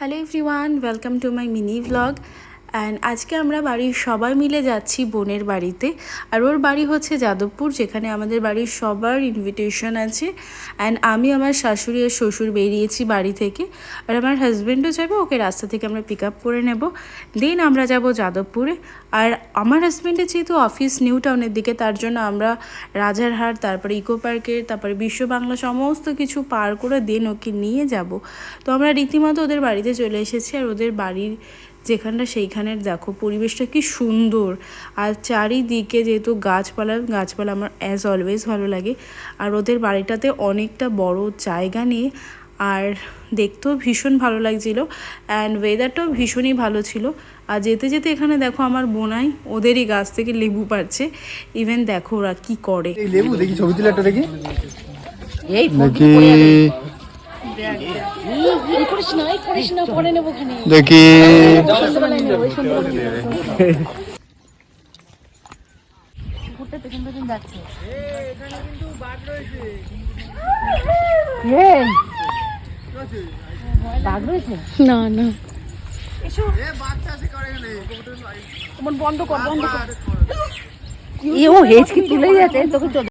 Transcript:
Hello everyone, welcome to my mini vlog. And আজকে আমরা বাড়ির সবাই মিলে যাচ্ছি বোনের বাড়িতে। আর ওর বাড়ি হচ্ছে যাদবপুর, যেখানে আমাদের বাড়ির সবার ইনভিটেশন আছে। অ্যান্ড আমি আমার শাশুড়ি আর শ্বশুর বেরিয়েছি বাড়ি থেকে, আর আমার হাজব্যান্ডও যাবে। ওকে রাস্তা থেকে আমরা পিক আপ করে নেব, দেন আমরা যাব যাদবপুরে। আর আমার হাজব্যান্ডের যেহেতু অফিস নিউ টাউনের দিকে, তার জন্য আমরা রাজারহাট, তারপরে ইকো পার্কের, তারপরে বিশ্ব বাংলা সমস্ত কিছু পার করে দেন ওকে নিয়ে যাব। তো আমরা রীতিমতো ওদের বাড়িতে চলে এসেছি। আর ওদের বাড়ির যেখানটা সেইখানের দেখো পরিবেশটা কি সুন্দর, আর চারিদিকে যেহেতু গাছপালা আমার অ্যাজ অলওয়েজ ভালো লাগে। আর ওদের বাড়িটাতে অনেকটা বড় জায়গা নিয়ে, আর দেখতেও ভীষণ ভালো লাগছিলো। অ্যান্ড ওয়েদারটাও ভীষণই ভালো ছিল। আর যেতে যেতে এখানে দেখো আমার বোনাই ওদেরই গাছ থেকে লেবু পাড়ছে। ইভেন দেখো ওরা কি করে। লেবু দেখি, ছবি তুলে একটা দেখি। এই দেখি দেখি না না বন্ধ কর ও হেঁচকি তুলে যাচ্ছে তোকে